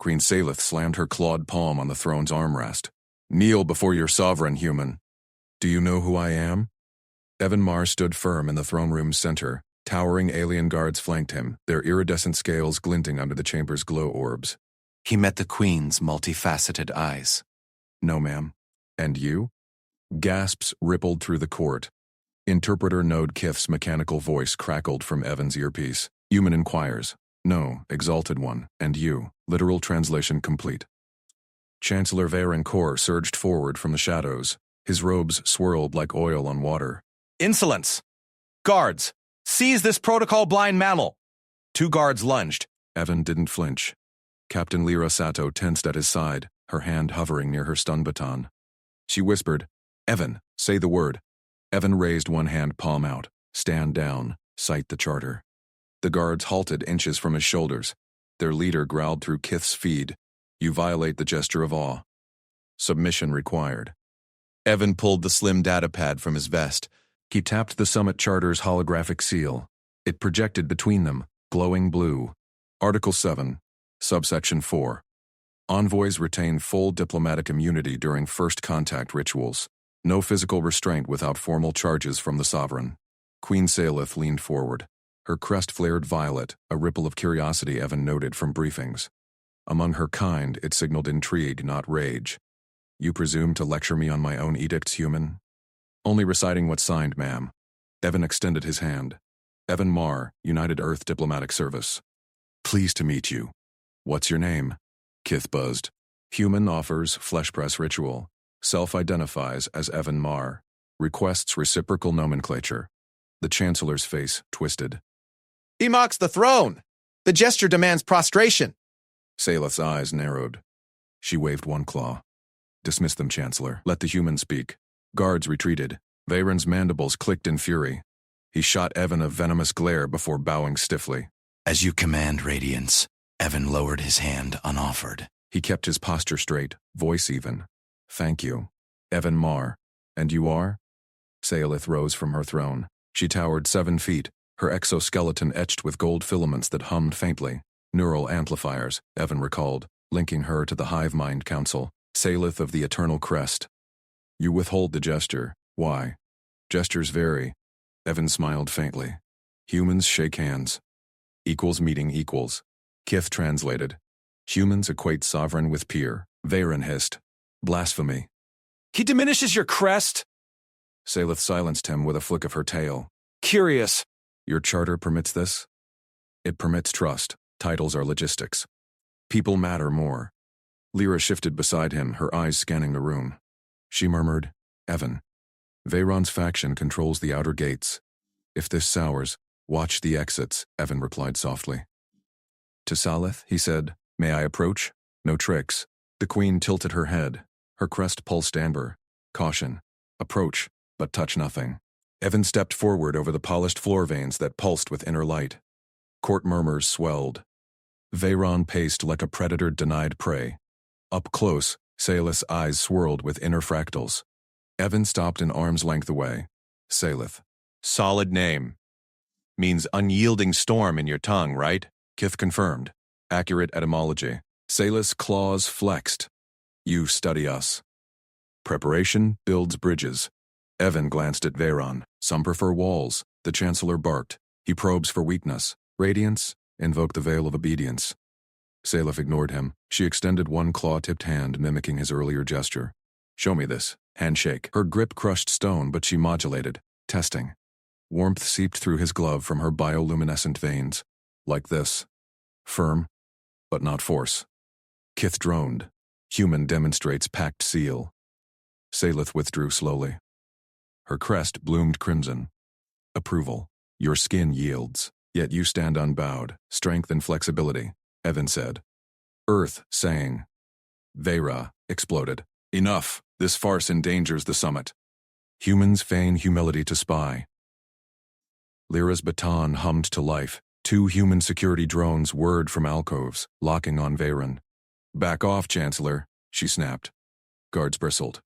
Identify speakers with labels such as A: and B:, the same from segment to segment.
A: Queen Salith slammed her clawed palm on the throne's armrest. "Kneel before your sovereign, human." "Do you know who I am?" Evan Marr stood firm in the throne room's center. Towering alien guards flanked him, their iridescent scales glinting under the chamber's glow orbs.
B: He met the Queen's multifaceted eyes.
A: "No, ma'am." "And you?" Gasps rippled through the court. Interpreter Node Kith's mechanical voice crackled from Evan's earpiece. "Human inquires." "No, Exalted One. And you?" Literal translation complete. Chancellor Varen Kor surged forward from the shadows. His robes swirled like oil on water.
B: "Insolence! Guards, seize this protocol-blind mammal!" 2 guards lunged.
A: Evan didn't flinch. Captain Lyra Sato tensed at his side, her hand hovering near her stun baton. She whispered, "Evan, say the word." Evan raised one hand palm out. "Stand down. Cite the charter." The guards halted inches from his shoulders. Their leader growled through Kith's feed. "You violate the gesture of awe. Submission required."
B: Evan pulled the slim datapad from his vest.
A: He tapped the Summit Charter's holographic seal. It projected between them, glowing blue. Article 7, Subsection 4. Envoys retain full diplomatic immunity during first contact rituals. No physical restraint without formal charges from the sovereign. Queen Salith leaned forward. Her crest flared violet, a ripple of curiosity Evan noted from briefings. Among her kind, it signaled intrigue, not rage. "You presume to lecture me on my own edicts, human?" "Only reciting what's signed, ma'am." Evan extended his hand. "Evan Marr, United Earth Diplomatic Service." "Pleased to meet you." "What's your name?" Kith buzzed. "Human offers flesh press ritual. Self-identifies as Evan Marr. Requests reciprocal nomenclature." The Chancellor's face twisted.
B: "He mocks the throne! The gesture demands prostration!"
A: Salith's eyes narrowed. She waved one claw. "Dismiss them, Chancellor. Let the human speak." Guards retreated. Varen's mandibles clicked in fury. He shot Evan a venomous glare before bowing stiffly.
C: "As you command, Radiance." Evan lowered his hand unoffered.
A: He kept his posture straight, voice even. "Thank you. Evan Marr. And you are?" Salith rose from her throne. She towered 7 feet, her exoskeleton etched with gold filaments that hummed faintly. Neural amplifiers, Evan recalled, linking her to the Hive Mind Council. Salith of the Eternal Crest. "You withhold the gesture. Why?" "Gestures vary." Evan smiled faintly. "Humans shake hands. Equals meeting equals." Kith translated. "Humans equate sovereign with peer." Varen hissed. "Blasphemy."
B: "He diminishes your crest."
A: Salith silenced him with a flick of her tail.
B: "Curious."
A: "Your charter permits this?" "It permits trust. Titles are logistics. People matter more." Lyra shifted beside him, her eyes scanning the room. She murmured, "Evan. Veyron's faction controls the outer gates. If this sours, watch the exits," Evan replied softly. "To Salith," he said, "may I approach?" "No tricks." The Queen tilted her head. Her crest pulsed amber. "Caution. Approach, but touch nothing." Evan stepped forward over the polished floor veins that pulsed with inner light. Court murmurs swelled. Veyron paced like a predator denied prey. Up close, Salith's eyes swirled with inner fractals. Evan stopped an arm's length away. "Salith."
B: "Solid name. Means unyielding storm in your tongue, right?"
A: Kith confirmed. "Accurate etymology." Salith's claws flexed. "You study us." "Preparation builds bridges." Evan glanced at Veyron. "Some prefer walls." The Chancellor barked. "He probes for weakness." "Radiance, invoke the veil of obedience." Salith ignored him. She extended one claw-tipped hand, mimicking his earlier gesture. "Show me this." Handshake. Her grip crushed stone, but she modulated. Testing. Warmth seeped through his glove from her bioluminescent veins. "Like this. Firm, but not force." Kith droned. "Human demonstrates pact seal." Salith withdrew slowly. Her crest bloomed crimson. "Approval. Your skin yields, yet you stand unbowed. Strength and flexibility," Evan said. Earth sang. Veyra exploded. "Enough. This farce endangers the summit." Humans feign humility to spy. Lyra's baton hummed to life. 2 human security drones whirred from alcoves, locking on Veyron. "Back off, Chancellor," she snapped. Guards bristled.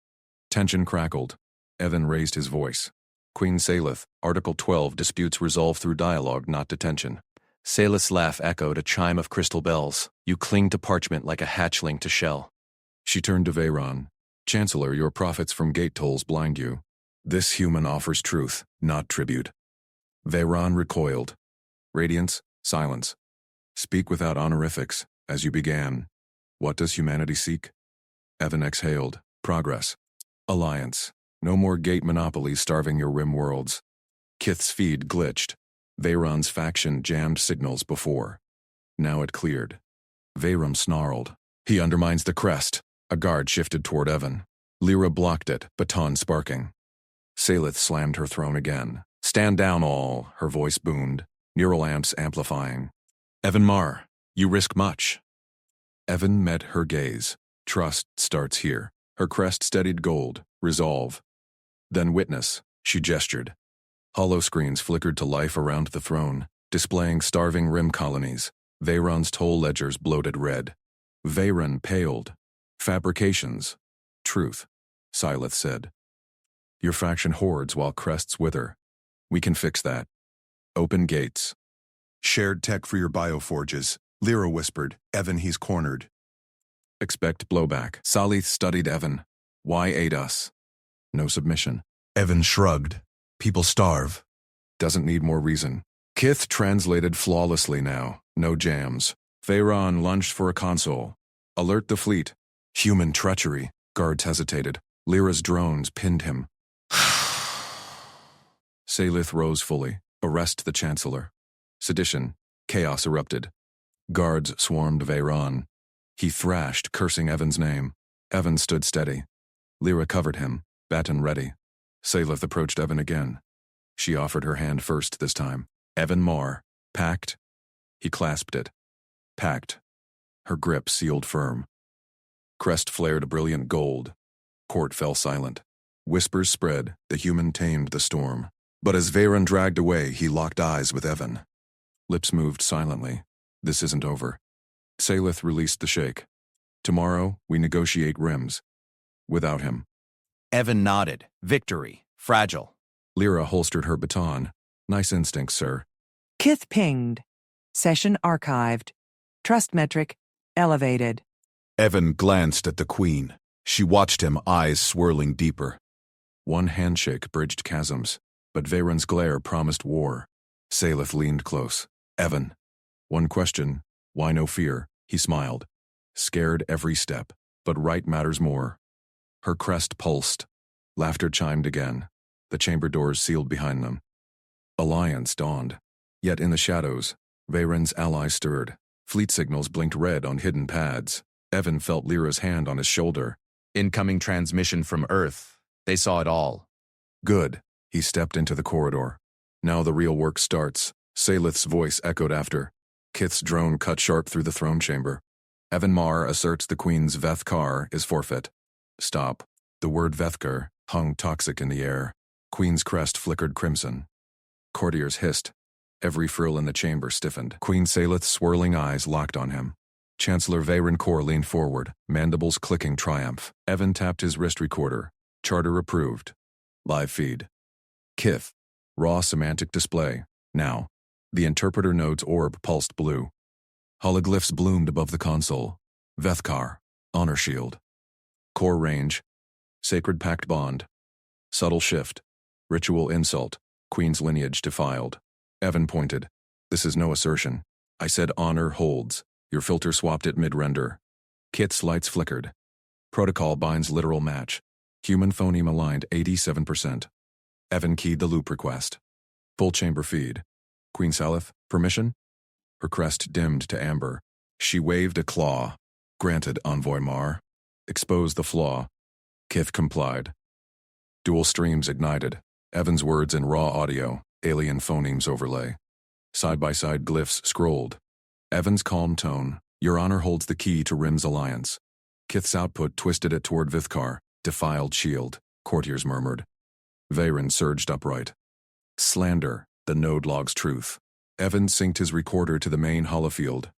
A: Tension crackled. Evan raised his voice. "Queen Salith, Article 12, disputes resolved through dialogue, not detention."
B: Salus' laugh echoed a chime of crystal bells. You cling to parchment like a hatchling to shell.
A: She turned to Veyron. Chancellor, your profits from gate tolls blind you. This human offers truth, not tribute. Veyron recoiled. Radiance, silence. Speak without honorifics, as you began. What does humanity seek? Evan exhaled. Progress. Alliance. No more gate monopolies starving your rim worlds. Kith's feed glitched. Veyron's faction jammed signals before. Now it cleared. Veyron snarled. He undermines the crest. A guard shifted toward Evan. Lyra blocked it, baton sparking. Salith slammed her throne again. Stand down all, her voice boomed, neural amps amplifying. Evan Marr, you risk much. Evan met her gaze. Trust starts here. Her crest steadied gold, resolve. Then witness, she gestured. Hollow screens flickered to life around the throne, displaying starving rim colonies. Veyron's toll ledgers bloated red. Veyron paled. Fabrications. Truth, Silith said. Your faction hoards while crests wither. We can fix that. Open gates.
D: Shared tech for your bioforges, Lyra whispered. Evan, he's cornered.
A: Expect blowback. Salith studied Evan. Why aid us? No submission.
D: Evan shrugged. People starve.
A: Doesn't need more reason. Kith translated flawlessly now. No jams. Veyron lunged for a console. Alert the fleet. Human treachery. Guards hesitated. Lyra's drones pinned him. Salith rose fully. Arrest the Chancellor. Sedition. Chaos erupted. Guards swarmed Veyron. He thrashed, cursing Evan's name. Evan stood steady. Lyra covered him, baton ready. Salith approached Evan again. She offered her hand first this time. Evan Marr. Pact. He clasped it. Pact. Her grip sealed firm. Crest flared a brilliant gold. Court fell silent. Whispers spread, the human tamed the storm. But as Veyron dragged away, he locked eyes with Evan. Lips moved silently. This isn't over. Salith released the shake. Tomorrow, we negotiate rims. Without him.
B: Evan nodded. Victory. Fragile.
A: Lyra holstered her baton. Nice instincts, sir.
E: Kith pinged. Session archived. Trust metric elevated.
D: Evan glanced at the Queen. She watched him, eyes swirling deeper.
A: One handshake bridged chasms, but Veyron's glare promised war. Salith leaned close. Evan. One question. Why no fear? He smiled. Scared every step, but right matters more. Her crest pulsed. Laughter chimed again. The chamber doors sealed behind them. Alliance dawned. Yet in the shadows, Veyron's allies stirred. Fleet signals blinked red on hidden pads. Evan felt Lyra's hand on his shoulder.
B: Incoming transmission from Earth. They saw it all.
A: Good. He stepped into the corridor. Now the real work starts. Salith's voice echoed after. Kith's drone cut sharp through the throne chamber. Evan Marr asserts the Queen's Vethkar is forfeit. Stop. The word Vethkar hung toxic in the air. Queen's crest flickered crimson. Courtiers hissed. Every frill in the chamber stiffened. Queen Salith's swirling eyes locked on him. Chancellor Veyron Kor leaned forward, mandibles clicking triumph. Evan tapped his wrist recorder. Charter approved. Live feed. Kith. Raw semantic display. Now. The interpreter node's orb pulsed blue. Hologlyphs bloomed above the console. Vethkar. Honor shield. Core range. Sacred pact bond. Subtle shift. Ritual insult. Queen's lineage defiled. Evan pointed. This is no assertion. I said honor holds. Your filter swapped it mid-render. Kith's lights flickered. Protocol binds literal match. Human phoneme aligned 87%. Evan keyed the loop request. Full chamber feed. Queen Salith, permission? Her crest dimmed to amber. She waved a claw. Granted, Envoy Marr. Expose the flaw. Kith complied. Dual streams ignited. Evan's words in raw audio, alien phonemes overlay. Side-by-side glyphs scrolled. Evan's calm tone. Your honor holds the key to Rim's alliance. Kith's output twisted it toward Vithkar. Defiled shield. Courtiers murmured. Veyron surged upright. Slander. The node logs truth. Evan synced his recorder to the main holofield.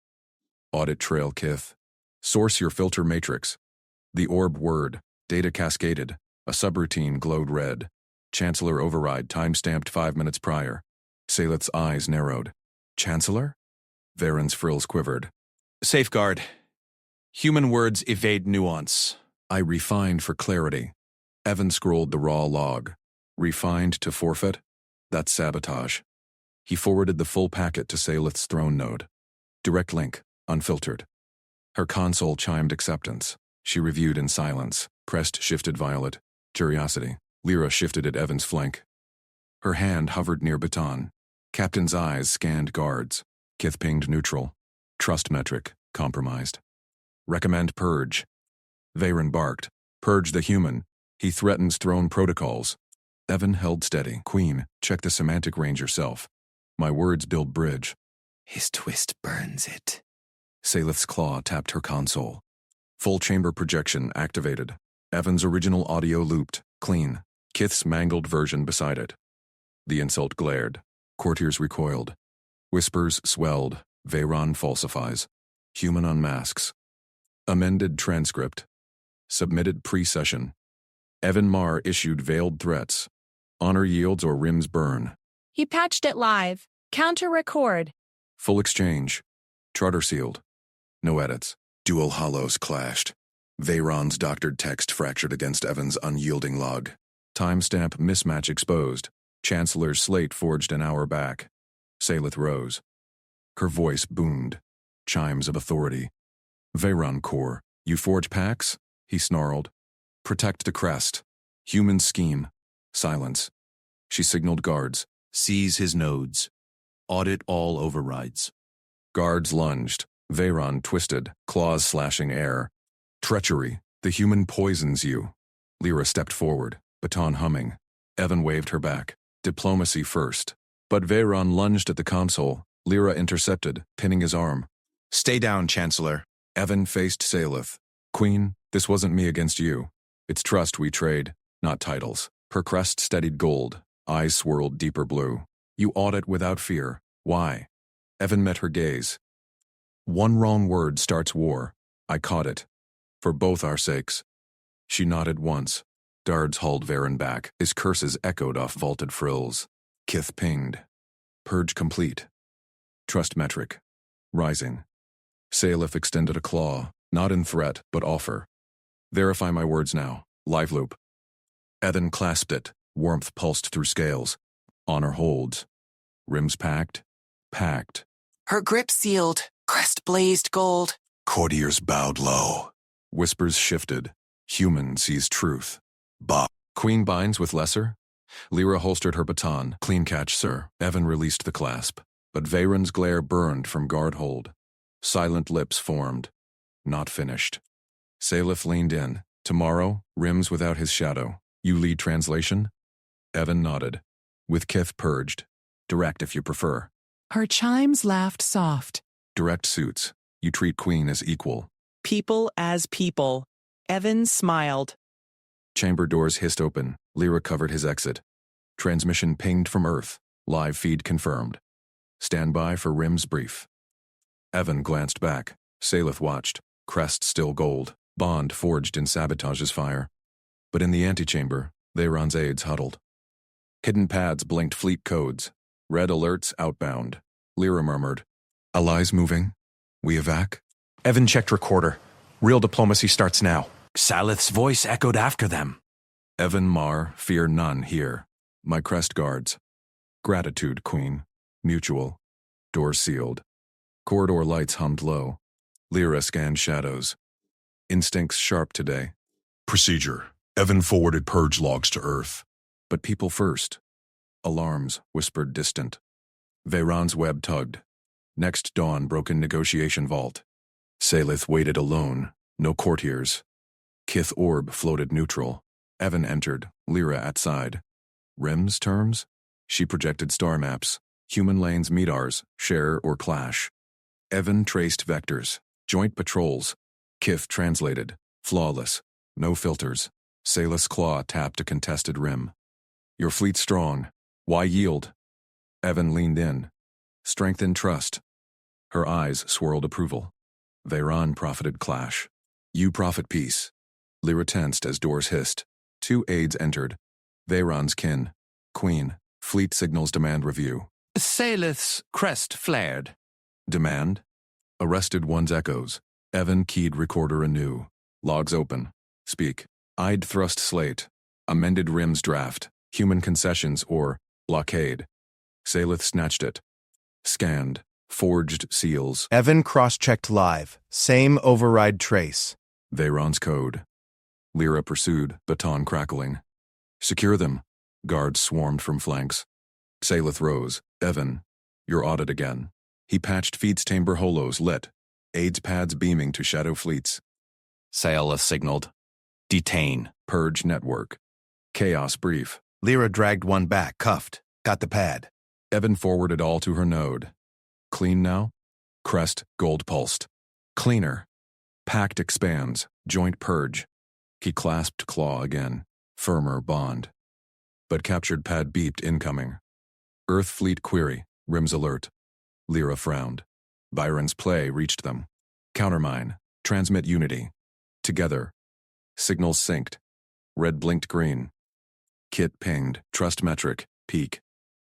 A: Audit trail Kith. Source your filter matrix. The orb word. Data cascaded. A subroutine glowed red. Chancellor override time-stamped 5 minutes prior. Salith's eyes narrowed. Chancellor? Varen's frills quivered.
B: Safeguard. Human words evade nuance.
A: I refined for clarity. Evan scrolled the raw log. Refined to forfeit? That's sabotage. He forwarded the full packet to Salith's throne node. Direct link, unfiltered. Her console chimed acceptance. She reviewed in silence. Pressed shifted violet. Curiosity. Lyra shifted at Evan's flank. Her hand hovered near baton. Captain's eyes scanned guards. Kith pinged neutral. Trust metric, compromised. Recommend purge. Varen barked. Purge the human. He threatens throne protocols. Evan held steady. Queen, check the semantic range yourself. My words build bridge.
C: His twist burns it.
A: Salith's claw tapped her console. Full chamber projection activated. Evan's original audio looped. Clean. Kith's mangled version beside it. The insult glared. Courtiers recoiled. Whispers swelled. Veyron falsifies. Human unmasks. Amended transcript. Submitted pre-session. Evan Marr issued veiled threats. Honor yields or rims burn.
F: He patched it live. Counter record.
A: Full exchange. Charter sealed. No edits. Dual hollows clashed. Veyron's doctored text fractured against Evan's unyielding log. Timestamp mismatch exposed. Chancellor's slate forged an hour back. Salith rose. Her voice boomed. Chimes of authority. Veyron core. You forge pacts? He snarled. Protect the crest. Human scheme. Silence. She signaled guards.
C: Seize his nodes. Audit all overrides.
A: Guards lunged. Veyron twisted, claws slashing air. Treachery. The human poisons you. Lyra stepped forward, baton humming. Evan waved her back. Diplomacy first. But Veyron lunged at the console. Lyra intercepted, pinning his arm.
B: Stay down, Chancellor.
A: Evan faced Salith. Queen, this wasn't me against you. It's trust we trade, not titles. Her crest steadied gold. Eyes swirled deeper blue. You audit without fear. Why? Evan met her gaze. One wrong word starts war. I caught it. For both our sakes. She nodded once. Dards hauled Varen back. His curses echoed off vaulted frills. Kith pinged. Purge complete. Trust metric. Rising. Salith extended a claw, not in threat, but offer. Verify my words now. Live loop. Evan clasped it. Warmth pulsed through scales. Honor holds. Rims packed. Packed.
G: Her grip sealed. Crest blazed gold.
D: Courtiers bowed low.
A: Whispers shifted. Human sees truth.
D: Bah.
A: Queen binds with lesser? Lyra holstered her baton. Clean catch, sir. Evan released the clasp. But Veyron's glare burned from guard hold. Silent lips formed. Not finished. Salith leaned in. Tomorrow, rims without his shadow. You lead translation? Evan nodded. With Kith purged. Direct if you prefer.
E: Her chimes laughed soft.
A: Direct suits. You treat Queen as equal.
H: People as people. Evan smiled.
A: Chamber doors hissed open. Lyra covered his exit. Transmission pinged from Earth. Live feed confirmed. Stand by for Rim's brief. Evan glanced back. Salith watched. Crest still gold. Bond forged in sabotage's fire. But in the antechamber, Veyron's aides huddled. Hidden pads blinked fleet codes. Red alerts outbound. Lyra murmured. Allies moving? We evac?
B: Evan checked recorder. Real diplomacy starts now.
C: Salith's voice echoed after them.
A: Evan Marr, fear none here. My crest guards. Gratitude, Queen. Mutual. Door sealed. Corridor lights hummed low. Lyra scanned shadows. Instincts sharp today.
D: Procedure. Evan forwarded purge logs to Earth.
A: But people first. Alarms whispered distant. Veyron's web tugged. Next dawn broke in negotiation vault. Salith waited alone. No courtiers. Kith orb floated neutral. Evan entered. Lyra at side. Rims terms? She projected star maps. Human lanes meet ours. Share or clash. Evan traced vectors. Joint patrols. Kith translated. Flawless. No filters. Salith's claw tapped a contested rim. Your fleet's strong. Why yield? Evan leaned in. Strength and trust. Her eyes swirled approval. Veyron profited clash. You profit peace. Lyra tensed as doors hissed. Two aides entered. Veyron's kin. Queen. Fleet signals demand review.
C: Salith's crest flared.
A: Demand? Arrested one's echoes. Evan keyed recorder anew. Logs open. Speak. I'd thrust slate. Amended rims draft. Human concessions or blockade. Salith snatched it. Scanned. Forged seals.
I: Evan cross-checked live. Same override trace.
A: Veyron's code. Lyra pursued, baton crackling. Secure them. Guards swarmed from flanks. Salith rose. Evan, you're audit again. He patched feeds chamber holos lit. Aids pads beaming to shadow fleets.
B: Sayala signaled. Detain.
A: Purge network. Chaos brief.
I: Lyra dragged one back, cuffed. Got the pad.
A: Evan forwarded all to her node. Clean now? Crest, gold pulsed. Cleaner. Pact expands. Joint purge. He clasped claw again. Firmer bond. But captured pad beeped incoming. Earth fleet query. Rims alert. Lyra frowned. Byron's play reached them. Countermine. Transmit unity. Together. Signals synced. Red blinked green. Kit pinged. Trust metric. Peak.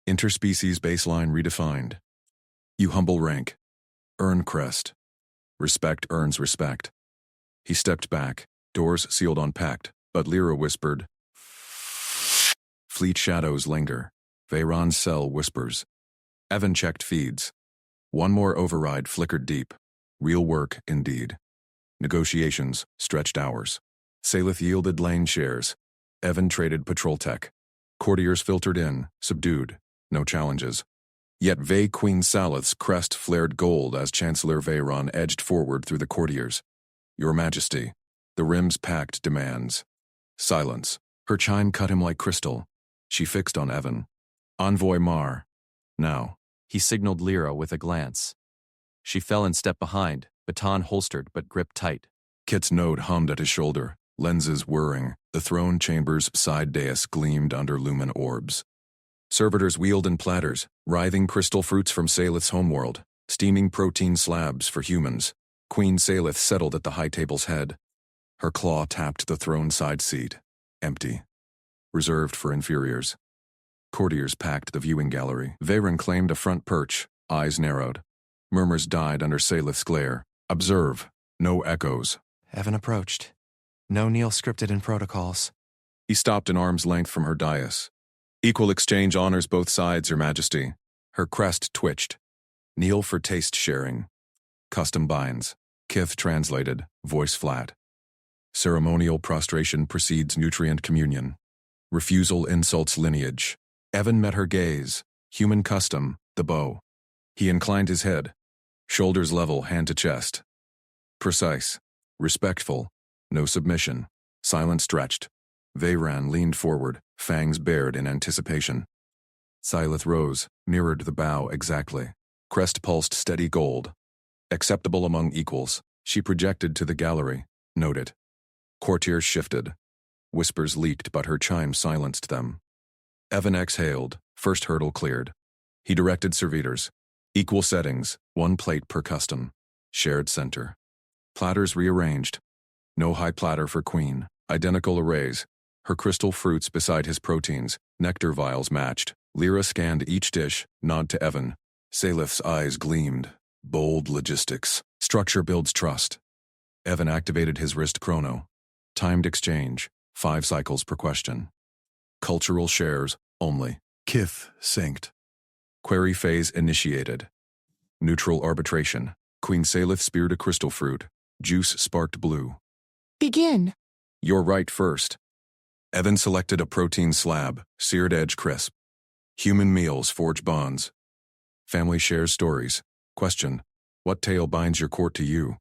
A: Interspecies baseline redefined. You humble rank. Earn crest. Respect earns respect. He stepped back. Doors sealed on pact, but Lyra whispered. Fleet shadows linger. Veyron's cell whispers. Evan checked feeds. One more override flickered deep. Real work, indeed. Negotiations stretched hours. Salith yielded lane shares. Evan traded patrol tech. Courtiers filtered in, subdued. No challenges. Yet Vey Queen Salith's crest flared gold as Chancellor Veyron edged forward through the courtiers. Your Majesty. The rim's pact demands. Silence. Her chime cut him like crystal. She fixed on Evan. Envoy Mar. Now.
J: He signaled Lyra with a glance. She fell and stepped behind, baton holstered but gripped tight.
A: Kit's node hummed at his shoulder, lenses whirring. The throne chamber's side dais gleamed under lumen orbs. Servitors wheeled in platters, writhing crystal fruits from Salith's homeworld, steaming protein slabs for humans. Queen Salith settled at the high table's head. Her claw tapped the throne side seat. Empty. Reserved for inferiors. Courtiers packed the viewing gallery. Veyron claimed a front perch, eyes narrowed. Murmurs died under Salith's glare. Observe. No echoes.
J: Evan approached. No Neil scripted in protocols.
A: He stopped an arm's length from her dais. Equal exchange honors both sides, Your Majesty. Her crest twitched. Kneel for taste sharing. Custom binds. Kith translated, voice flat. Ceremonial prostration precedes nutrient communion. Refusal insults lineage. Evan met her gaze. Human custom, the bow. He inclined his head. Shoulders level, hand to chest. Precise. Respectful. No submission. Silence stretched. Veyron leaned forward, fangs bared in anticipation. Silith rose, mirrored the bow exactly. Crest pulsed steady gold. Acceptable among equals. She projected to the gallery. Noted. Courtiers shifted. Whispers leaked, but her chime silenced them. Evan exhaled. First hurdle cleared. He directed servitors. Equal settings, one plate per custom. Shared center. Platters rearranged. No high platter for Queen. Identical arrays. Her crystal fruits beside his proteins. Nectar vials matched. Lyra scanned each dish, nod to Evan. Salith's eyes gleamed. Bold logistics. Structure builds trust. Evan activated his wrist chrono. Timed exchange. 5 cycles per question. Cultural shares, only. Kith synced. Query phase initiated. Neutral arbitration. Queen Salith speared a crystal fruit. Juice sparked blue.
E: Begin.
A: You're right first. Evan selected a protein slab, seared edge crisp. Human meals forge bonds. Family shares stories. Question. What tale binds your court to you?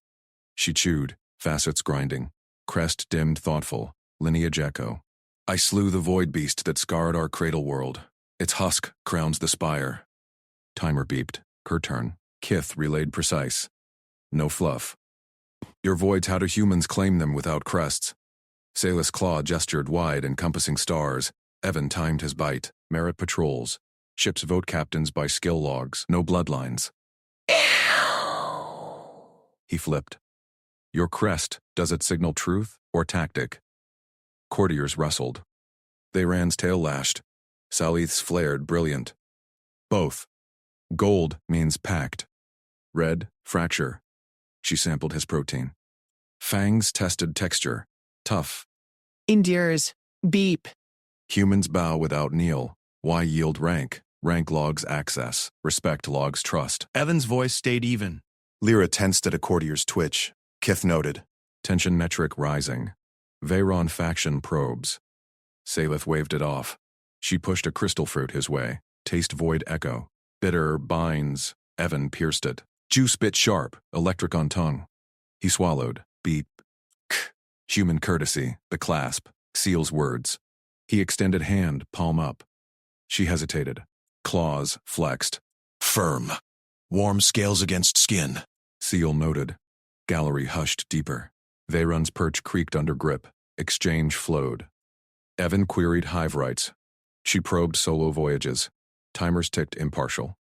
A: She chewed, facets grinding. Crest dimmed thoughtful. Lineage echo. I slew the void beast that scarred our cradle world. Its husk crowns the spire. Timer beeped. Her turn. Kith relayed precise. No fluff. Your voids, how do humans claim them without crests? Salith's claw gestured wide, encompassing stars. Evan timed his bite. Merit patrols. Ships vote captains by skill logs. No bloodlines. He flipped. Your crest, does it signal truth or tactic? Courtiers rustled. Veyron's tail lashed. Salith's flared brilliant. Both. Gold means pact. Red, fracture. She sampled his protein. Fangs tested texture. Tough.
H: Endures. Beep.
A: Humans bow without kneel. Why yield rank? Rank logs access. Respect logs trust.
B: Evan's voice stayed even.
D: Lyra tensed at a courtier's twitch. Kith noted.
A: Tension metric rising. Veyron faction probes. Salith waved it off. She pushed a crystal fruit his way. Taste void echo. Bitter binds. Evan pierced it. Juice bit sharp. Electric on tongue. He swallowed. Beep. K. Human courtesy. The clasp. Seals words. He extended hand, palm up. She hesitated. Claws flexed.
C: Firm. Warm scales against skin.
A: Seal noted. Gallery hushed deeper. Veyron's perch creaked under grip. Exchange flowed. Evan queried hive rights. She probed solo voyages. Timers ticked impartial.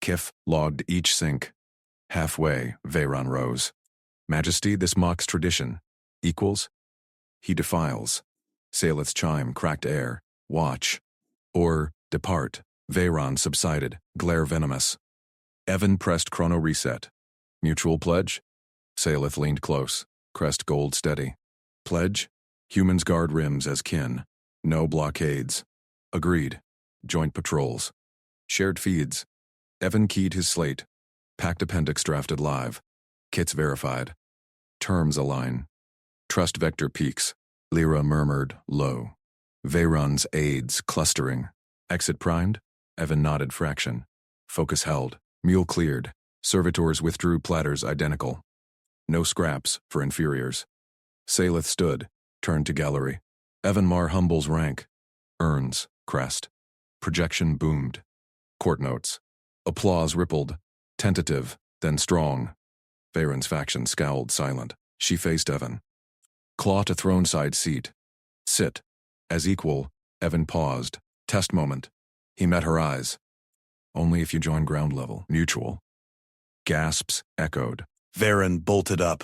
A: Kith logged each sync. Halfway, Veyron rose. Majesty, this mocks tradition. Equals? He defiles. Salith's chime cracked air. Watch. Or, depart. Veyron subsided, glare venomous. Evan pressed chrono reset. Mutual pledge? Salith leaned close, crest gold steady. Pledge? Humans guard rims as kin. No blockades. Agreed. Joint patrols. Shared feeds. Evan keyed his slate. Packed appendix drafted live. Kits verified. Terms align. Trust vector peaks. Lyra murmured, low. Veyron's aids clustering. Exit primed? Evan nodded fraction. Focus held. Mule cleared. Servitors withdrew platters identical. No scraps for inferiors. Salith stood, turned to gallery. Evan Mar humbles rank. Urns, crest. Projection boomed. Court notes. Applause rippled. Tentative, then strong. Veyron's faction scowled silent. She faced Evan. Claw to throne side seat. Sit. As equal, Evan paused. Test moment. He met her eyes. Only if you join ground level. Mutual. Gasps echoed.
D: Veyron bolted up.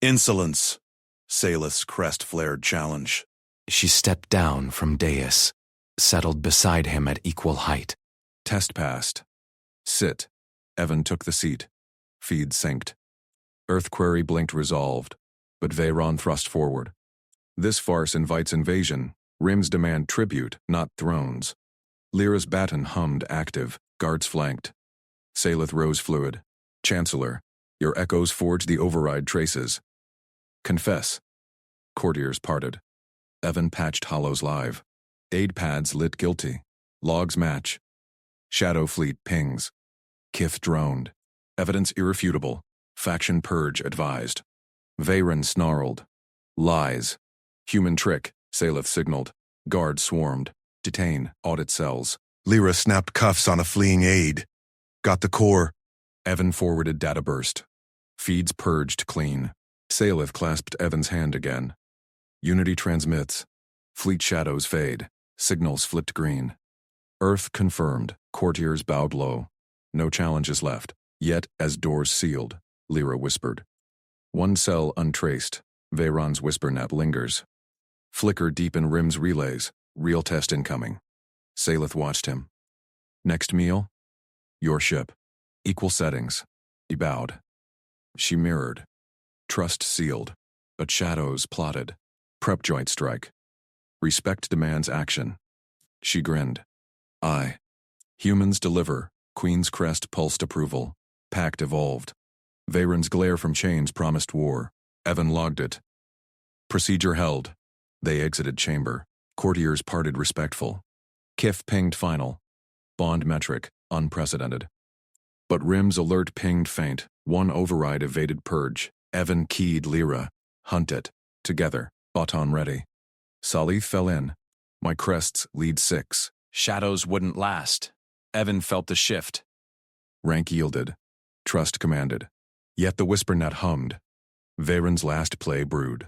D: Insolence. Salith's crest flared challenge.
C: She stepped down from dais, settled beside him at equal height.
A: Test passed. Sit. Evan took the seat. Feed synced. Earth query blinked resolved, but Veyron thrust forward. This farce invites invasion. Rims demand tribute, not thrones. Lyra's baton hummed active, guards flanked. Salith rose fluid. Chancellor, your echoes forge the override traces. Confess. Courtiers parted. Evan patched hollows live. Aid pads lit guilty. Logs match. Shadow fleet pings. Kith droned. Evidence irrefutable. Faction purge advised. Veyron snarled. Lies. Human trick, Salith signaled. Guards swarmed. Detain, audit cells.
D: Lyra snapped cuffs on a fleeing aide. Got the core.
A: Evan forwarded data burst. Feeds purged clean. Salith clasped Evan's hand again. Unity transmits. Fleet shadows fade. Signals flipped green. Earth confirmed. Courtiers bowed low. No challenges left. Yet, as doors sealed, Lyra whispered. One cell untraced. Veyron's whisper net lingers. Flicker deep in Rim's relays. Real test incoming. Salith watched him. Next meal? Your ship. Equal settings. He bowed. She mirrored. Trust sealed. But shadows plotted. Prep joint strike. Respect demands action. She grinned. I. Humans deliver. Queen's crest pulsed approval. Pact evolved. Veyron's glare from chains promised war. Evan logged it. Procedure held. They exited chamber. Courtiers parted respectful. Kith pinged final. Bond metric, unprecedented. But Rim's alert pinged faint. One override evaded purge. Evan keyed Lyra. Hunt it. Together. Baton ready. Salith fell in. My crests lead 6.
B: Shadows wouldn't last. Evan felt the shift.
A: Rank yielded. Trust commanded. Yet the whisper net hummed. Veyron's last play brewed.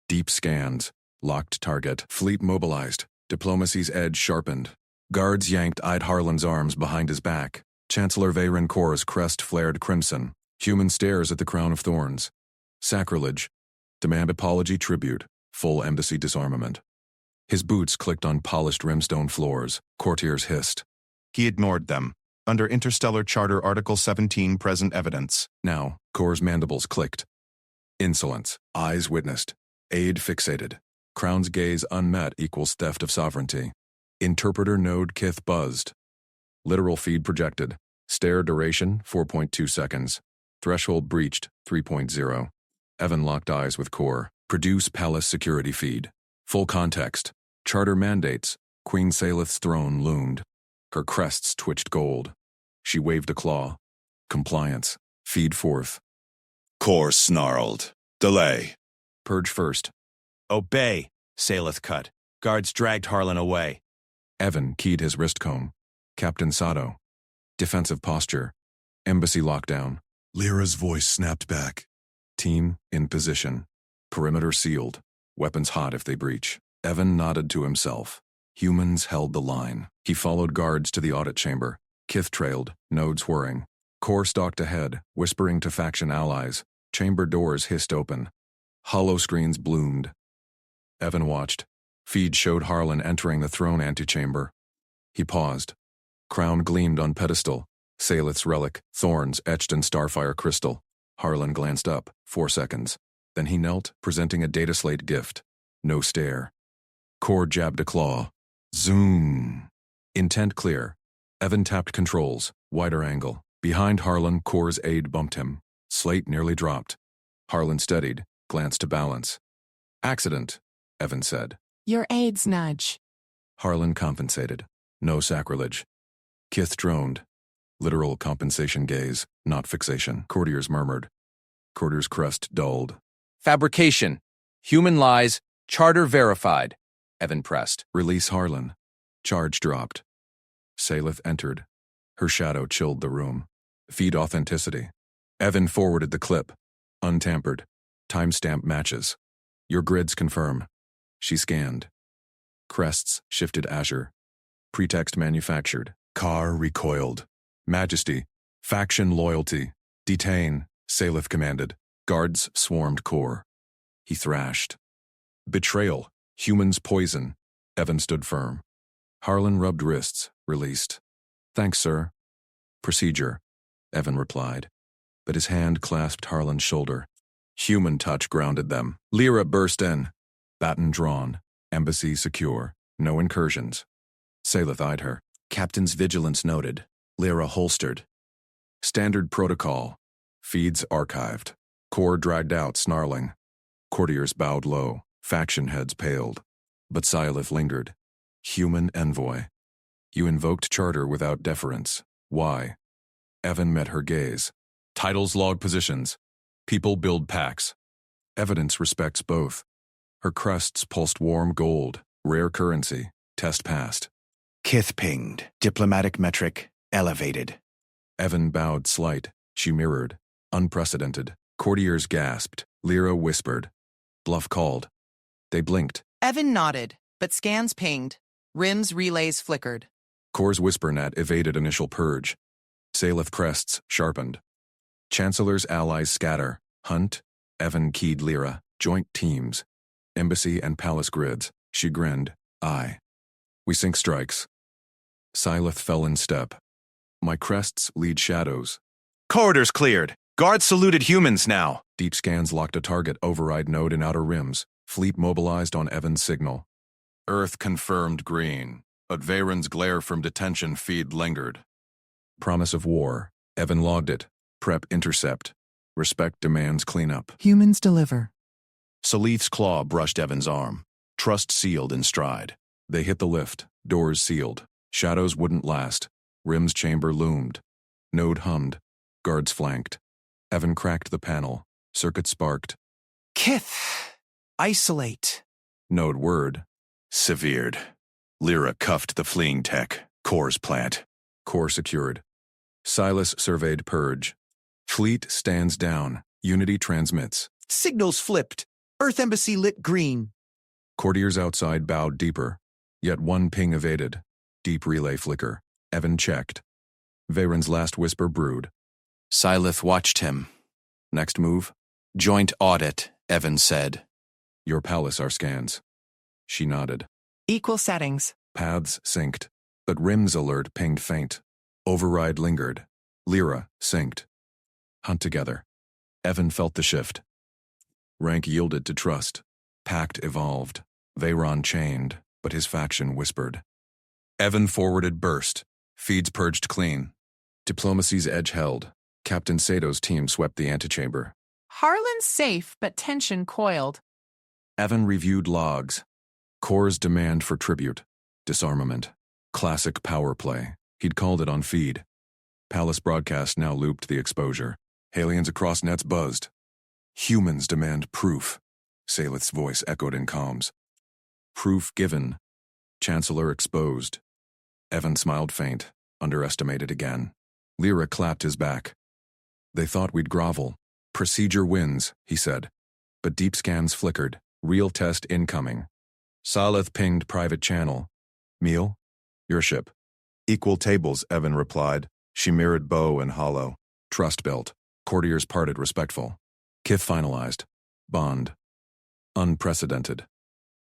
A: Deep scans. Locked target. Fleet mobilized. Diplomacy's edge sharpened. Guards yanked eyed Harlan's arms behind his back. Chancellor Veyron Kor's crest flared crimson. Human stares at the crown of thorns. Sacrilege. Demand apology tribute. Full embassy disarmament. His boots clicked on polished rimstone floors. Courtiers hissed.
D: He ignored them.
A: Under Interstellar Charter Article 17 present evidence. Now, Core's mandibles clicked. Insolence. Eyes witnessed. Aid fixated. Crown's gaze unmet equals theft of sovereignty. Interpreter node Kith buzzed. Literal feed projected. Stare duration 4.2 seconds. Threshold breached 3.0. Evan locked eyes with Core. Produce palace security feed. Full context. Charter mandates. Queen Salith's throne loomed. Her crests twitched gold. She waved a claw. Compliance. Feed forth.
D: Core snarled. Delay.
A: Purge first.
B: Obey, Salith cut. Guards dragged Harlan away.
A: Evan keyed his wrist comb. Captain Sato. Defensive posture. Embassy lockdown.
D: Lyra's voice snapped back.
A: Team in position. Perimeter sealed. Weapons hot if they breach. Evan nodded to himself. Humans held the line. He followed guards to the audit chamber. Kith trailed, nodes whirring. Core stalked ahead, whispering to faction allies. Chamber doors hissed open. Hollow screens bloomed. Evan watched. Feed showed Harlan entering the throne antechamber. He paused. Crown gleamed on pedestal. Salith's relic, thorns etched in starfire crystal. Harlan glanced up, 4 seconds. Then he knelt, presenting a data slate gift. No stare. Core jabbed a claw. Zoom. Intent clear. Evan tapped controls, wider angle. Behind Harlan, Core's aide bumped him. Slate nearly dropped. Harlan steadied, glanced to balance. Accident, Evan said.
E: Your aide's nudge.
A: Harlan compensated. No sacrilege. Kith droned. Literal compensation gaze, not fixation. Courtiers murmured. Courtier's crest dulled.
J: Fabrication. Human lies. Charter verified. Evan pressed.
A: Release Harlan. Charge dropped. Salith entered. Her shadow chilled the room. Feed authenticity. Evan forwarded the clip. Untampered. Timestamp matches. Your grids confirm. She scanned. Crests shifted azure. Pretext manufactured. Car recoiled. Majesty. Faction loyalty. Detain, Salith commanded. Guards swarmed Core. He thrashed. Betrayal. Humans poison. Evan stood firm. Harlan rubbed wrists, released. Thanks, sir. Procedure, Evan replied. But his hand clasped Harlan's shoulder. Human touch grounded them. Lyra burst in. Baton drawn. Embassy secure. No incursions. Salith eyed her. Captain's vigilance noted. Lyra holstered. Standard protocol. Feeds archived. Core dragged out, snarling. Courtiers bowed low. Faction heads paled. But Salith lingered. Human envoy. You invoked charter without deference. Why? Evan met her gaze. Titles log positions. People build packs. Evidence respects both. Her crests pulsed warm gold. Rare currency. Test passed.
C: Kith pinged. Diplomatic metric elevated.
A: Evan bowed slight. She mirrored. Unprecedented. Courtiers gasped. Lyra whispered. Bluff called. They blinked.
H: Evan nodded, but scans pinged. Rims relays flickered.
A: Core's whisper net evaded initial purge. Salith crests sharpened. Chancellor's allies scatter. Hunt. Evan keyed Lyra. Joint teams. Embassy and palace grids. She grinned. Aye. We sync strikes. Salith fell in step. My crests lead shadows.
B: Corridors cleared. Guards saluted humans now.
A: Deep scans locked a target override node in outer rims. Fleet mobilized on Evan's signal. Earth confirmed green. But Veyron's glare from detention feed lingered. Promise of war. Evan logged it. Prep intercept. Respect demands cleanup.
E: Humans deliver.
D: Salith's claw brushed Evan's arm. Trust sealed in stride.
A: They hit the lift. Doors sealed. Shadows wouldn't last. Rim's chamber loomed. Node hummed. Guards flanked. Evan cracked the panel. Circuit sparked.
H: Kith. Isolate.
A: Node word.
D: Severed. Lyra cuffed the fleeing tech. Core's plant.
A: Core secured. Silas surveyed purge. Fleet stands down. Unity transmits.
H: Signals flipped. Earth Embassy lit green.
A: Courtiers outside bowed deeper. Yet one ping evaded. Deep relay flicker. Evan checked. Veyron's last whisper brewed.
C: Salith watched him.
A: Next move?
C: Joint audit, Evan said.
A: Your palace are scans. She nodded.
H: Equal settings.
A: Paths synced. But Rim's alert pinged faint. Override lingered. Lyra synced. Hunt together. Evan felt the shift. Rank yielded to trust. Pact evolved. Veyron chained, but his faction whispered. Evan forwarded burst. Feeds purged clean. Diplomacy's edge held. Captain Sato's team swept the antechamber.
E: Harlan's safe, but tension coiled.
A: Evan reviewed logs. Core's demand for tribute. Disarmament. Classic power play. He'd called it on feed. Palace broadcast now looped the exposure. Aliens across nets buzzed. Humans demand proof. Salith's voice echoed in comms. Proof given. Chancellor exposed. Evan smiled faint, underestimated again. Lyra clapped his back. They thought we'd grovel. Procedure wins, he said. But deep scans flickered. Real test incoming. Salith pinged private channel. Meal? Your ship.
D: Equal tables, Evan replied. She mirrored bow and hollow.
A: Trust built. Courtiers parted respectful. Kith finalized. Bond. Unprecedented.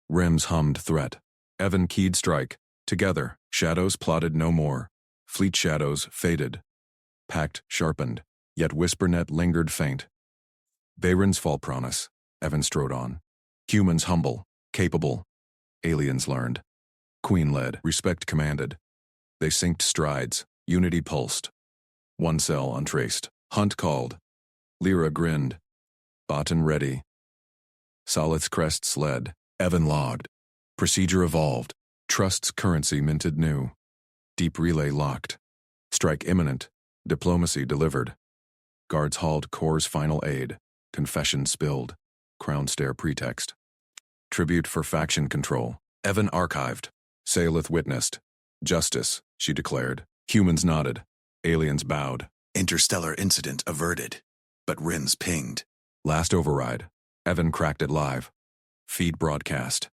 A: Rims hummed threat. Evan keyed strike. Together, shadows plotted no more. Fleet shadows faded. Pact sharpened, yet whispernet lingered faint. Veyron's fall promise. Evan strode on. Humans humble, capable. Aliens learned. Queen led, respect commanded. They synced strides, unity pulsed. One cell untraced. Hunt called. Lyra grinned. Baton ready. Salith's crests led. Evan logged. Procedure evolved. Trust's currency minted new. Deep relay locked. Strike imminent. Diplomacy delivered. Guards hauled Core's final aid. Confession spilled. Crown stare pretext. Tribute for faction control. Evan archived. Salith witnessed. Justice, she declared. Humans nodded. Aliens bowed.
C: Interstellar incident averted, but rims pinged.
A: Last override. Evan cracked it live. Feed broadcast.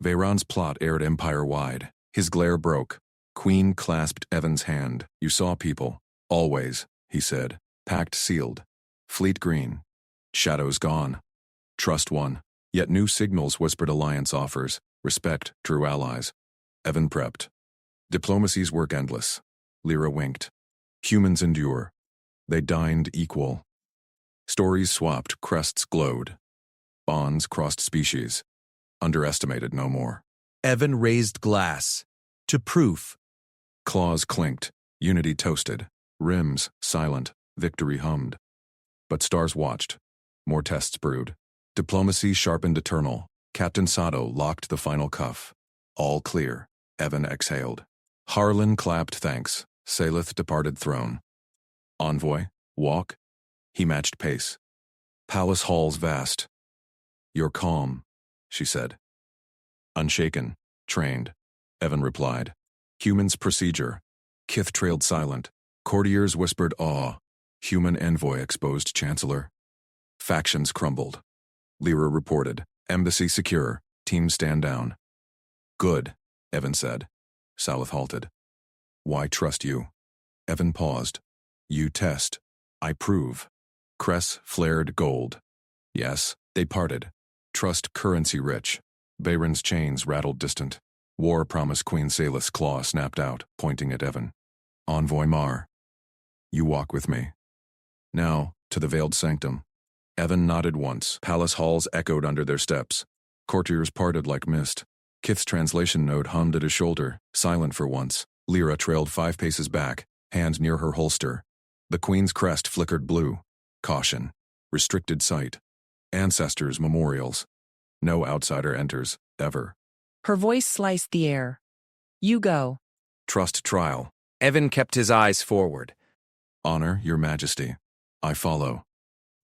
A: Veyron's plot aired empire-wide. His glare broke. Queen clasped Evan's hand. You saw people. Always, he said. Pact sealed. Fleet green. Shadows gone. Trust won. Yet new signals whispered alliance offers. Respect, true allies. Evan prepped. Diplomacy's work endless. Lyra winked. Humans endure. They dined equal. Stories swapped, crests glowed. Bonds crossed species. Underestimated no more.
B: Evan raised glass. To proof.
A: Claws clinked. Unity toasted. Rims silent. Victory hummed. But stars watched. More tests brewed. Diplomacy sharpened eternal. Captain Sato locked the final cuff. All clear. Evan exhaled. Harlan clapped thanks. Salith departed throne. Envoy, walk. He matched pace. Palace halls vast. You're calm, she said. Unshaken, trained, Evan replied. Humans procedure. Kith trailed silent. Courtiers whispered awe. Human envoy exposed chancellor. Factions crumbled. Lyra reported. Embassy secure. Team stand down. Good, Evan said. Salith halted. Why trust you? Evan paused. You test. I prove. Cress flared gold. Yes, they parted. Trust currency rich. Veyron's chains rattled distant. War promise Queen Salith's claw snapped out, pointing at Evan. Envoy Mar. You walk with me. Now, to the veiled sanctum. Evan nodded once. Palace halls echoed under their steps. Courtiers parted like mist. Kith's translation note hummed at his shoulder, silent for once. Lyra trailed 5 paces back, hand near her holster. The Queen's crest flickered blue. Caution. Restricted sight. Ancestors' memorials. No outsider enters, ever.
H: Her voice sliced the air. You go.
A: Trust trial.
B: Evan kept his eyes forward.
A: Honor, your majesty. I follow.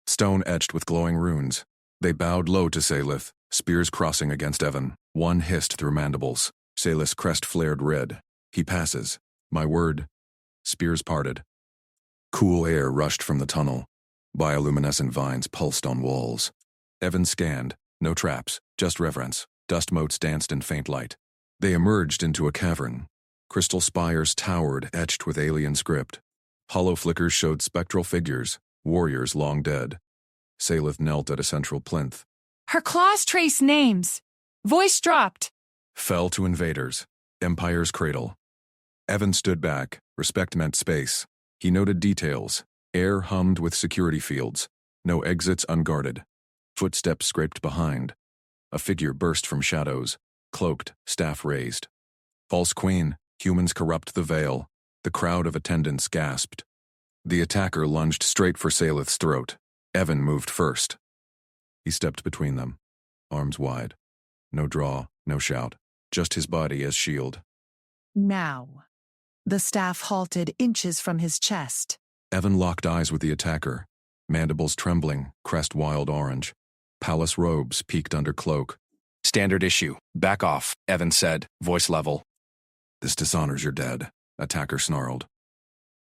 A: Stone etched with glowing runes. They bowed low to Salith, spears crossing against Evan. One hissed through mandibles. Salith's crest flared red. He passes. My word. Spears parted. Cool air rushed from the tunnel. Bioluminescent vines pulsed on walls. Evan scanned. No traps, just reverence. Dust motes danced in faint light. They emerged into a cavern. Crystal spires towered, etched with alien script. Hollow flickers showed spectral figures, warriors long dead. Salith knelt at a central plinth.
F: Her claws trace names. Voice dropped.
A: Fell to invaders. Empire's cradle. Evan stood back. Respect meant space. He noted details. Air hummed with security fields. No exits unguarded. Footsteps scraped behind. A figure burst from shadows. Cloaked, staff raised. False queen, humans corrupt the veil. The crowd of attendants gasped. The attacker lunged straight for Salith's throat. Evan moved first. He stepped between them, arms wide. No draw, no shout, just his body as shield.
K: Now. The staff halted inches from his chest.
A: Evan locked eyes with the attacker, mandibles trembling, crest wild orange. Palace robes peeked under cloak.
C: Standard issue. Back off, Evan said, voice level.
A: This dishonors your dead, attacker snarled.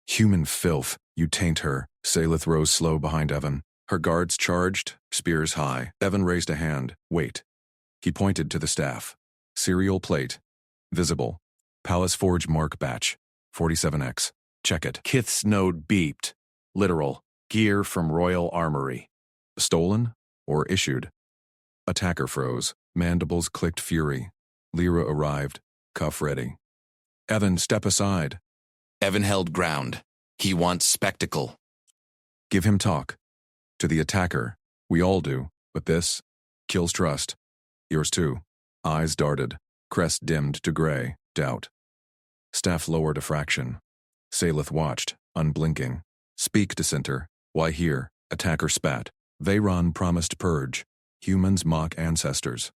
A: Human filth, you taint her. Salith rose slow behind Evan. Her guards charged, spears high. Evan raised a hand. Wait. He pointed to the staff. Serial plate. Visible. Palace Forge mark batch. 47X. Check it.
C: Kith's node beeped. Literal. Gear from Royal Armory.
A: Stolen or issued? Attacker froze. Mandibles clicked fury. Lyra arrived. Cuff ready. Evan, step aside.
C: Evan held ground. He wants spectacle.
A: Give him talk. To the attacker. We all do, but this kills trust. Yours too. Eyes darted. Crest dimmed to gray. Doubt. Staff lowered a fraction. Salith watched, unblinking. Speak, dissenter. Why here? Attacker spat. Veyron promised purge. Humans mock ancestors.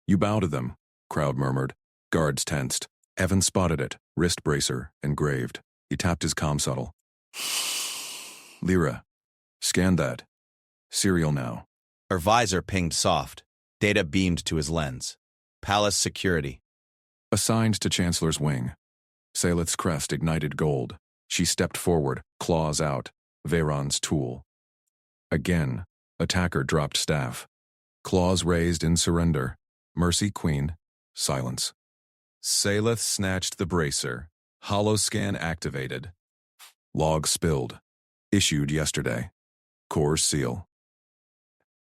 A: You bow to them, crowd murmured. Guards tensed. Evan spotted it, wrist bracer, engraved. He tapped his comm Lyra. Scan that. Serial now.
I: Her visor pinged soft. Data beamed to his lens. Palace security.
A: Assigned to Chancellor's wing. Salith's crest ignited gold. She stepped forward, claws out. Veyron's tool. Again, attacker dropped staff. Claws raised in surrender. Mercy Queen. Silence. Salith snatched the bracer. Holoscan activated. Log spilled. Issued yesterday. Core seal.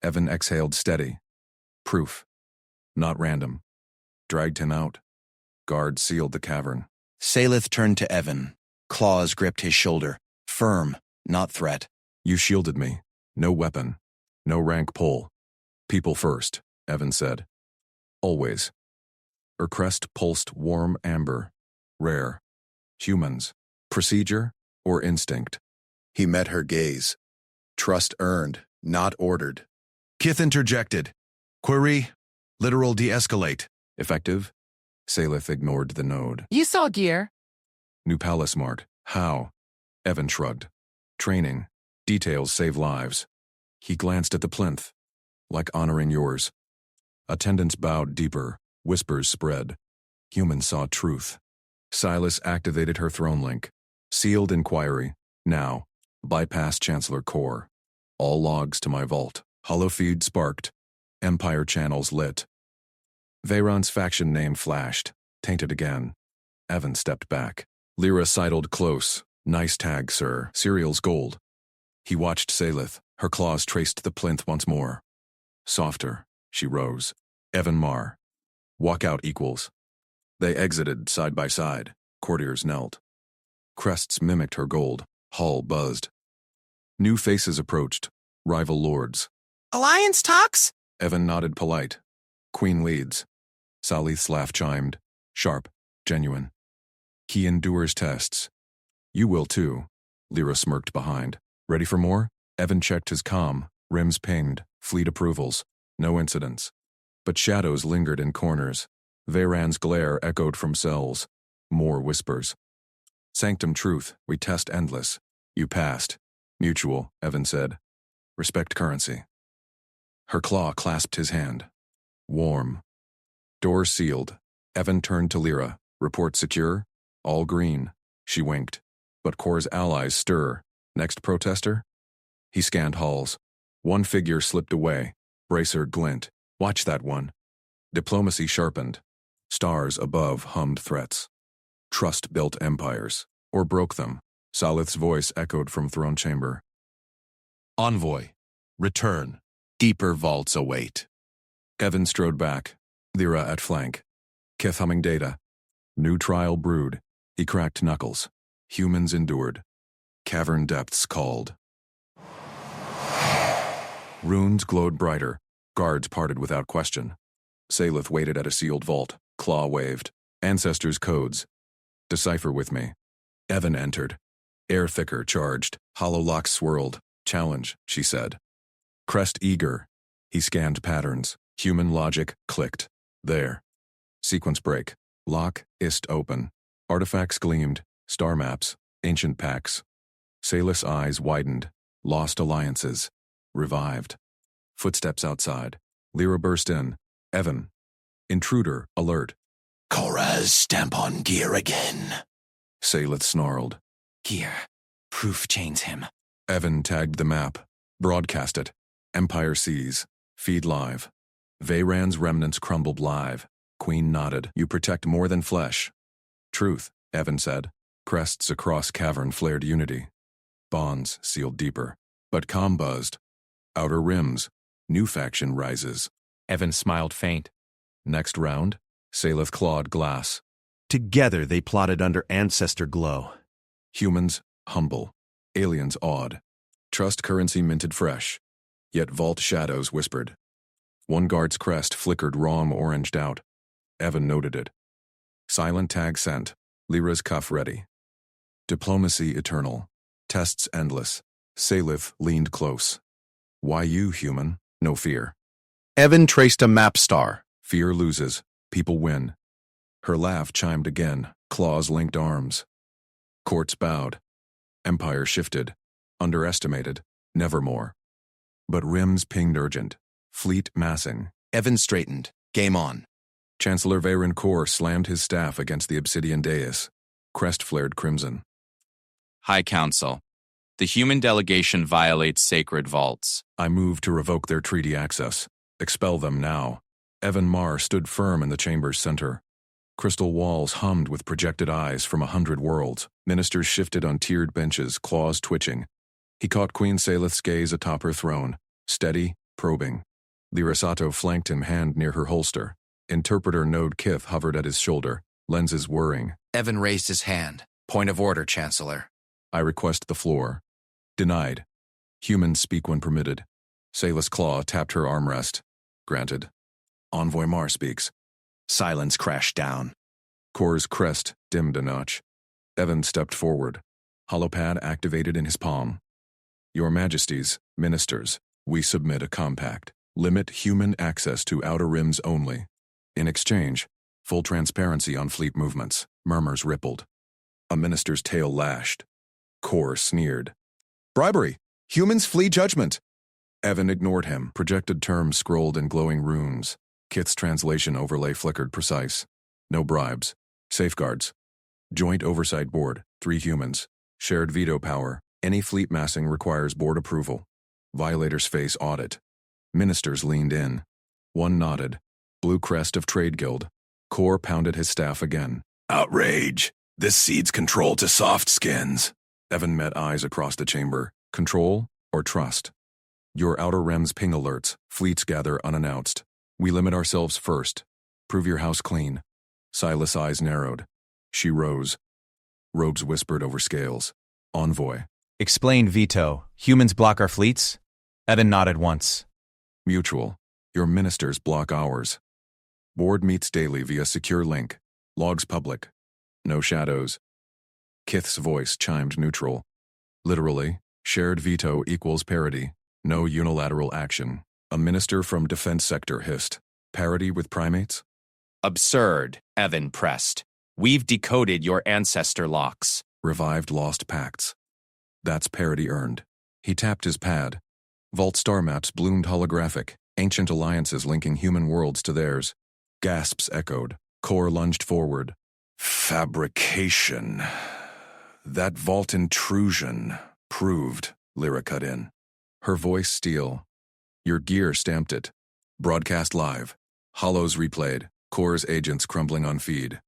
A: Evan exhaled steady. Proof. Not random. Dragged him out. Guard sealed the cavern.
C: Salith turned to Evan. Claws gripped his shoulder. Firm, not threat.
A: You shielded me. No weapon. No rank pull. People first, Evan said. Always. Her crest pulsed warm amber. Rare. Humans. Procedure or instinct?
D: He met her gaze. Trust earned, not ordered.
B: Kith interjected. Query, literal de-escalate.
A: Effective? Salith ignored the node.
E: You saw gear.
A: New palace mart. How? Evan shrugged. Training. Details save lives. He glanced at the plinth. Like honoring yours. Attendants bowed deeper. Whispers spread. Humans saw truth. Silas activated her throne link. Sealed inquiry. Now. Bypass Chancellor Core. All logs to my vault. Holofeed sparked. Empire channels lit. Veyron's faction name flashed. Tainted again. Evan stepped back. Lyra sidled close. Nice tag, sir. Serial's gold. He watched Salith. Her claws traced the plinth once more. Softer. She rose. Evan Marr. Walkout equals. They exited side by side. Courtiers knelt. Crests mimicked her gold. Hull buzzed. New faces approached. Rival lords.
G: Alliance talks?
A: Evan nodded polite. Queen leads. Salith's laugh chimed. Sharp. Genuine. He endures tests. You will too. Lyra smirked behind. Ready for more? Evan checked his comm. Rims pinged. Fleet approvals. No incidents. But shadows lingered in corners. Veyron's glare echoed from cells. More whispers. Sanctum truth, we test endless. You passed. Mutual, Evan said. Respect currency. Her claw clasped his hand. Warm. Door sealed. Evan turned to Lyra. Report secure? All green. She winked. But Core's allies stir. Next protester? He scanned halls. One figure slipped away. Bracer glint. Watch that one. Diplomacy sharpened. Stars above hummed threats. Trust built empires. Or broke them. Salith's voice echoed from throne chamber.
B: Envoy. Return.
C: Deeper vaults await.
A: Evan strode back. Lyra at flank. Kith humming data. New trial brewed. He cracked knuckles. Humans endured. Cavern depths called. Runes glowed brighter. Guards parted without question. Salith waited at a sealed vault. Claw waved. Ancestors' codes. Decipher with me. Evan entered. Air thicker charged. Hollow locks swirled. Challenge, she said. Crest eager. He scanned patterns. Human logic clicked. There. Sequence break. Lock, ist open. Artifacts gleamed. Star maps. Ancient packs. Salith's eyes widened. Lost alliances. Revived. Footsteps outside. Lyra burst in. Evan. Intruder, alert.
C: Korra's stamp on gear again.
A: Salith snarled.
G: Gear. Proof chains him.
A: Evan tagged the map. Broadcast it. Empire sees. Feed live. Veyran's remnants crumbled live. Queen nodded. You protect more than flesh. Truth, Evan said. Crests across cavern flared unity. Bonds sealed deeper. But comm buzzed. Outer rims. New faction rises.
J: Evan smiled faint.
A: Next round, Salith clawed glass.
B: Together they plotted under ancestor glow.
A: Humans, humble. Aliens, awed. Trust currency minted fresh. Yet vault shadows whispered. One guard's crest flickered rom-oranged out. Evan noted it. Silent tag sent. Lyra's cuff ready. Diplomacy eternal. Tests endless. Salith leaned close. Why you, human? No fear.
B: Evan traced a map star.
A: Fear loses. People win. Her laugh chimed again. Claws linked arms. Courts bowed. Empire shifted. Underestimated. Nevermore. But rims pinged urgent. Fleet massing.
C: Evan straightened. Game on.
A: Chancellor Veyran Kor slammed his staff against the obsidian dais. Crest flared crimson.
L: High Council. The human delegation violates sacred vaults.
A: I moved to revoke their treaty access. Expel them now. Evan Marr stood firm in the chamber's center. Crystal walls hummed with projected eyes from 100 worlds. Ministers shifted on tiered benches, claws twitching. He caught Queen Salith's gaze atop her throne. Steady, probing. Lyra Sato flanked him, hand near her holster. Interpreter Node Kith hovered at his shoulder, lenses whirring.
G: Evan raised his hand. Point of order, Chancellor.
A: I request the floor. Denied. Humans speak when permitted. Salith's claw tapped her armrest. Granted. Envoy Mar speaks.
C: Silence crashed down.
A: Kor's crest dimmed a notch. Evan stepped forward. Holopad activated in his palm. Your Majesties, ministers, we submit a compact. Limit human access to outer rims only. In exchange, full transparency on fleet movements. Murmurs rippled. A minister's tail lashed. Kor sneered. Bribery! Humans flee judgment! Evan ignored him. Projected terms scrolled in glowing runes. Kith's translation overlay flickered precise. No bribes. Safeguards. Joint Oversight Board, 3 humans. Shared veto power. Any fleet massing requires board approval. Violators face audit. Ministers leaned in. One nodded. Blue crest of Trade Guild. Kor pounded his staff again.
D: Outrage! This cedes control to soft skins.
A: Evan met eyes across the chamber. Control or trust? Your outer rims ping alerts. Fleets gather unannounced. We limit ourselves first. Prove your house clean. Silas' eyes narrowed. She rose. Robes whispered over scales. Envoy.
I: Explain veto. Humans block our fleets? Evan nodded once.
A: Mutual. Your ministers block ours. Board meets daily via secure link. Logs public. No shadows. Kith's voice chimed neutral. Literally, shared veto equals parity. No unilateral action. A minister from defense sector hissed. Parity with primates?
L: Absurd, Evan pressed. We've decoded your ancestor locks.
A: Revived lost pacts. That's parity earned. He tapped his pad. Vault star maps bloomed holographic, ancient alliances linking human worlds to theirs. Gasps echoed. Kor lunged forward.
D: Fabrication. That vault intrusion proved, Lyra cut in.
A: Her voice steel. Your gear stamped it. Broadcast live. Hollows replayed. Kor's agents crumbling on feed.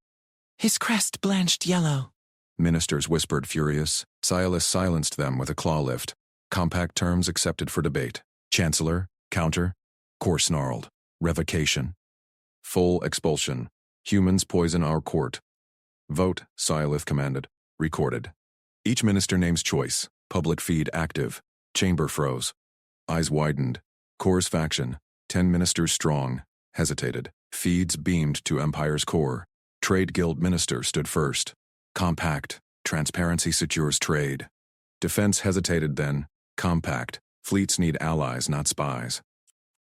G: His crest blanched yellow.
A: Ministers whispered furious. Silas silenced them with a claw lift. Compact terms accepted for debate. Chancellor, counter. Kor snarled. Revocation. Full expulsion. Humans poison our court. Vote, Sciolith commanded. Recorded. Each minister name's choice. Public feed active. Chamber froze. Eyes widened. Core's faction, 10 ministers strong, hesitated. Feeds beamed to Empire's core. Trade Guild minister stood first. Compact. Transparency secures trade. Defense hesitated then. Compact. Fleets need allies, not spies.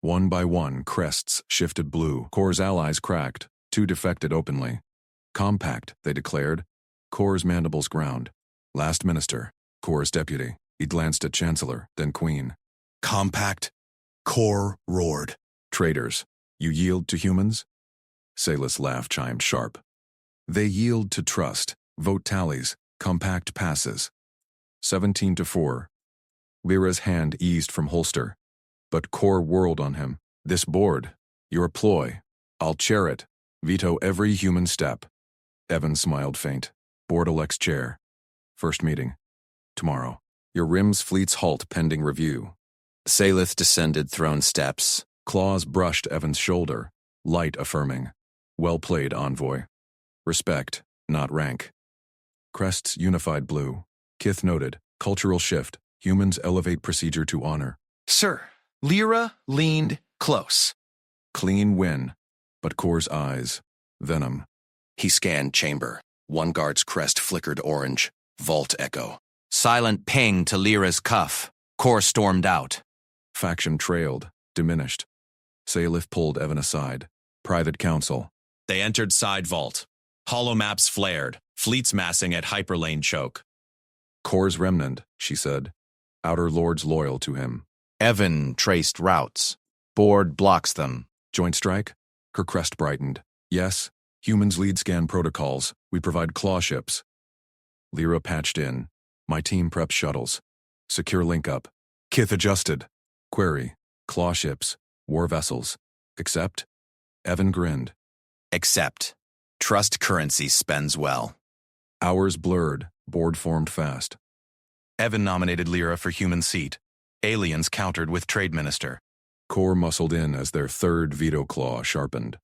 A: One by one, crests shifted blue. Core's allies cracked. 2 defected openly. Compact, they declared. Core's mandibles ground. Last minister. Core's deputy. He glanced at Chancellor, then Queen.
D: Compact. Core roared.
A: Traitors, you yield to humans? Salus' laugh chimed sharp. They yield to trust. Vote tallies. Compact passes. 17-4. Lyra's hand eased from holster. But Core whirled on him. This board. Your ploy. I'll chair it. Veto every human step. Evan smiled faint. Board elects chair. First meeting. Tomorrow. Your Rim's fleet's halt pending review.
L: Salith descended throne steps.
A: Claws brushed Evan's shoulder. Light affirming. Well played, envoy. Respect, not rank. Crests unified blue. Kith noted. Cultural shift. Humans elevate procedure to honor.
G: Sir, Lyra leaned close.
A: Clean win. But Core's eyes. Venom.
C: He scanned chamber. One guard's crest flickered orange. Vault echo.
L: Silent ping to Lyra's cuff. Core stormed out.
A: Faction trailed. Diminished. Salith pulled Evan aside. Private council.
I: They entered side vault. Hollow maps flared. Fleets massing at hyperlane choke.
A: Core's remnant, she said. Outer lords loyal to him.
L: Evan traced routes. Board blocks them.
A: Joint strike? Her crest brightened. Yes. Humans lead scan protocols. We provide claw ships. Lyra patched in. My team preps shuttles. Secure link up. Kith adjusted. Query. Claw ships. War vessels. Accept? Evan grinned.
I: Accept. Trust currency spends well.
A: Hours blurred. Board formed fast.
I: Evan nominated Lyra for human seat. Aliens countered with trade minister.
A: Core muscled in as their third veto claw sharpened.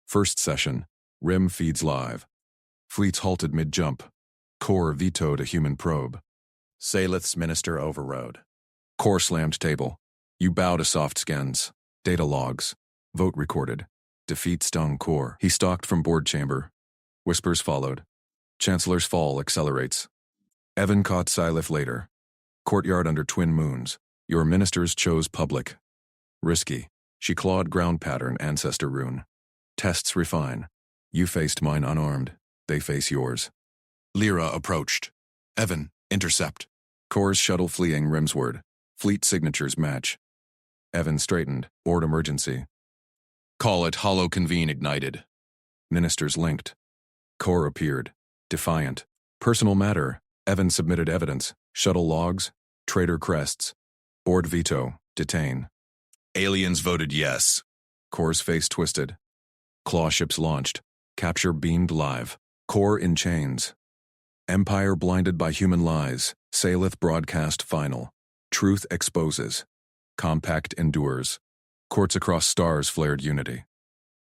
A: First session. Rim feeds live. Fleets halted mid-jump. Core vetoed a human probe.
I: Salith's minister overrode.
A: Core slammed table. You bow to soft skins. Data logs. Vote recorded. Defeat stung Core. He stalked from board chamber. Whispers followed. Chancellor's fall accelerates. Evan caught Sylith later. Courtyard under twin moons. Your ministers chose public. Risky. She clawed ground pattern ancestor rune. Tests refine. You faced mine unarmed. They face yours.
D: Lyra approached. Evan, intercept.
A: Core's shuttle fleeing rimsward. Fleet signatures match. Evan straightened. Board emergency.
D: Call it hollow convene ignited.
A: Ministers linked. Core appeared. Defiant. Personal matter. Evan submitted evidence. Shuttle logs. Traitor crests. Board veto. Detain.
D: Aliens voted yes.
A: Core's face twisted. Claw ships launched. Capture beamed live. Core in chains. Empire blinded by human lies. Salith broadcast final. Truth exposes. Compact endures. Courts across stars flared unity.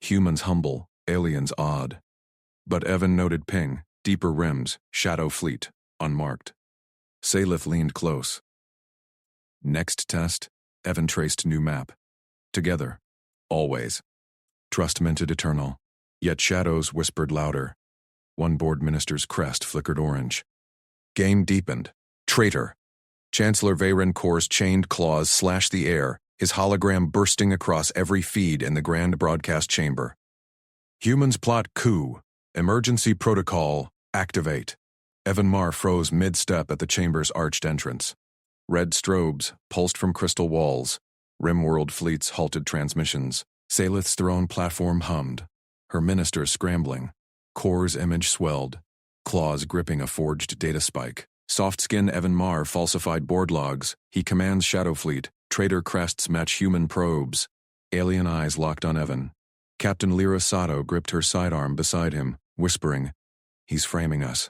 A: Humans humble, aliens odd. But Evan noted ping, deeper rims, shadow fleet, unmarked. Salith leaned close. Next test, Evan traced new map. Together. Always. Trust minted eternal. Yet shadows whispered louder. One board minister's crest flickered orange. Game deepened. Traitor. Chancellor Veyron Core's chained claws slashed the air, his hologram bursting across every feed in the grand broadcast chamber. Humans plot coup. Emergency protocol, activate. Evan Marr froze mid-step at the chamber's arched entrance. Red strobes pulsed from crystal walls. Rimworld fleets halted transmissions. Salith's throne platform hummed. Her ministers scrambling. Core's image swelled. Claws gripping a forged data spike. Soft-skin Evan Marr falsified board logs. He commands Shadow Fleet. Traitor crests match human probes. Alien eyes locked on Evan. Captain Lyra Sato gripped her sidearm beside him, whispering, "He's framing us.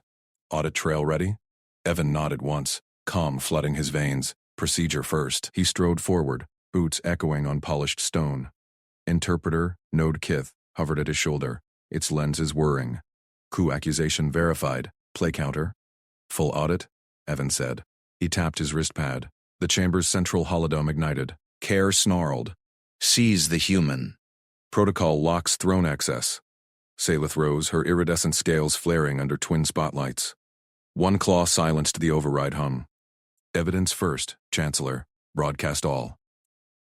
A: Audit trail ready?" Evan nodded once, calm flooding his veins. Procedure first. He strode forward, boots echoing on polished stone. Interpreter, Node Kith, hovered at his shoulder, its lenses whirring. Coup accusation verified. Play counter. Full audit, Evan said. He tapped his wrist pad. The chamber's central holodome ignited. Care snarled.
C: Seize the human.
A: Protocol locks throne access. Salith rose, her iridescent scales flaring under twin spotlights. One claw silenced the override hum. Evidence first, Chancellor. Broadcast all.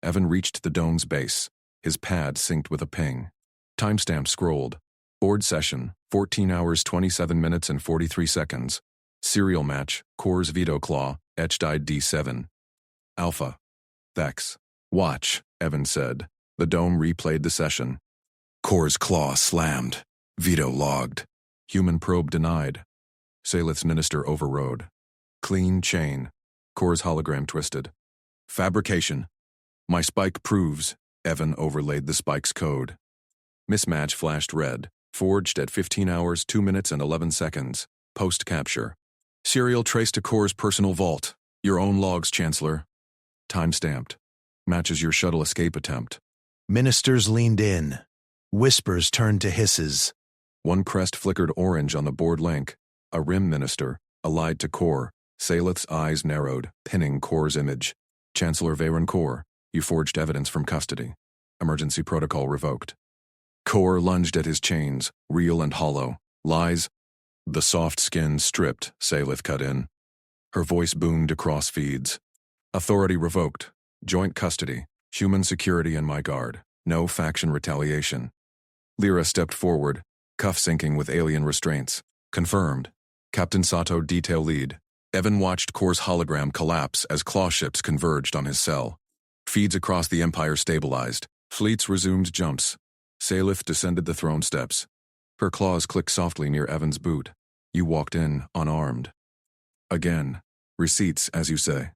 A: Evan reached the dome's base. His pad synced with a ping. Timestamp scrolled. Board session, 14 hours 27 minutes and 43 seconds. Serial match, Core's Veto Claw, etched D7. Alpha. Thex. Watch, Evan said. The dome replayed the session. Core's claw slammed. Veto logged. Human probe denied. Salith's minister overrode. Clean chain. Core's hologram twisted. Fabrication. My spike proves. Evan overlaid the spike's code. Mismatch flashed red. Forged at 15 hours 2 minutes and 11 seconds. Post-capture. Serial traced to Core's personal vault. Your own logs, Chancellor. Time-stamped. Matches your shuttle escape attempt.
C: Ministers leaned in. Whispers turned to hisses.
A: One crest flickered orange on the board link. A rim minister, allied to Core. Salith's eyes narrowed, pinning Core's image. Chancellor Veyron Core, you forged evidence from custody. Emergency protocol revoked. Core lunged at his chains, real and hollow. Lies. The soft skin stripped, Salith cut in. Her voice boomed across feeds. Authority revoked. Joint custody. Human security in my guard. No faction retaliation. Lyra stepped forward, cuff syncing with alien restraints. Confirmed. Captain Sato detail lead. Evan watched Core's hologram collapse as claw ships converged on his cell. Feeds across the Empire stabilized. Fleets resumed jumps. Salith descended the throne steps. Her claws clicked softly near Evan's boot. You walked in, unarmed. Again. Receipts, as you say.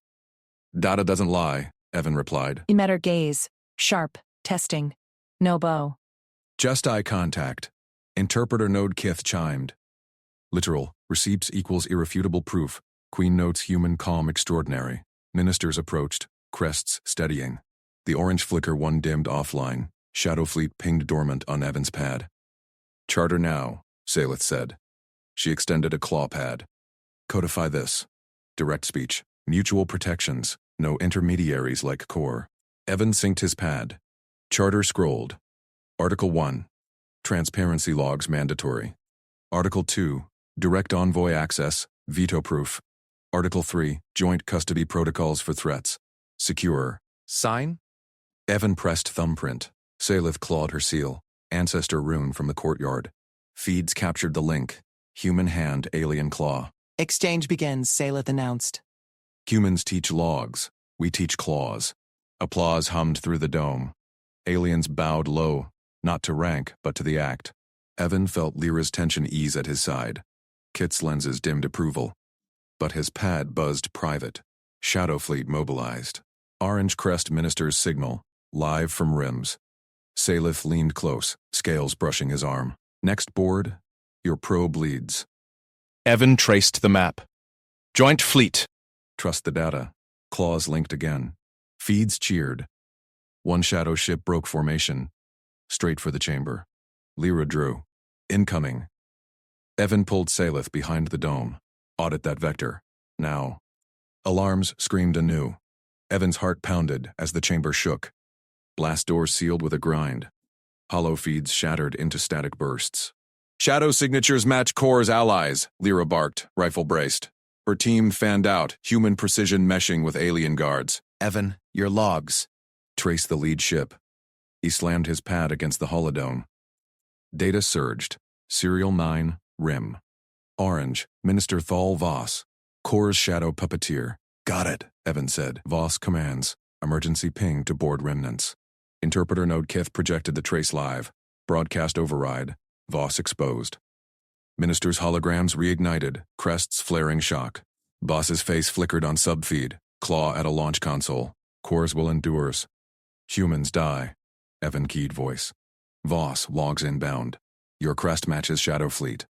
A: Data doesn't lie, Evan replied.
F: Emitter gaze. Sharp. Testing. No bow.
A: Just eye contact. Interpreter node Kith chimed. Literal. Receipts equals irrefutable proof. Queen notes human calm extraordinary. Ministers approached. Crests steadying. The orange flicker one dimmed offline. Shadow Fleet pinged dormant on Evan's pad. Charter now, Salith said. She extended a claw pad. Codify this. Direct speech. Mutual protections. No intermediaries like Core. Evan synced his pad. Charter scrolled. Article 1. Transparency logs mandatory. Article 2. Direct envoy access. Veto proof. Article 3. Joint custody protocols for threats. Secure.
J: Sign?
A: Evan pressed thumbprint. Salith clawed her seal. Ancestor rune from the courtyard. Feeds captured the link. Human hand, alien claw.
H: Exchange begins, Salith announced.
A: Humans teach logs. We teach claws. Applause hummed through the dome. Aliens bowed low, not to rank, but to the act. Evan felt Lyra's tension ease at his side. Kit's lenses dimmed approval. But his pad buzzed private. Shadow Fleet mobilized. Orange crest minister's signal, live from rims. Salith leaned close, scales brushing his arm. Next board, your probe leads.
L: Evan traced the map. Joint fleet.
A: Trust the data. Claws linked again. Feeds cheered. One shadow ship broke formation. Straight for the chamber. Lyra drew. Incoming. Evan pulled Salith behind the dome. Audit that vector. Now. Alarms screamed anew. Evan's heart pounded as the chamber shook. Blast doors sealed with a grind. Hollow feeds shattered into static bursts. Shadow signatures match Core's allies, Lyra barked, rifle braced. Her team fanned out, human precision meshing with alien guards.
C: Evan, your logs.
A: Trace the lead ship. He slammed his pad against the holodome. Data surged. Serial 9, Rim. Orange, Minister Thal Voss. Core's shadow puppeteer. Got it, Evan said. Voss commands. Emergency ping to board remnants. Interpreter node Kith projected the trace live. Broadcast override. Voss exposed. Minister's holograms reignited, crests flaring shock. Voss's face flickered on subfeed, claw at a launch console. Core's will endures. Humans die. Evan keyed voice. Voss logs inbound. Your crest matches Shadow Fleet.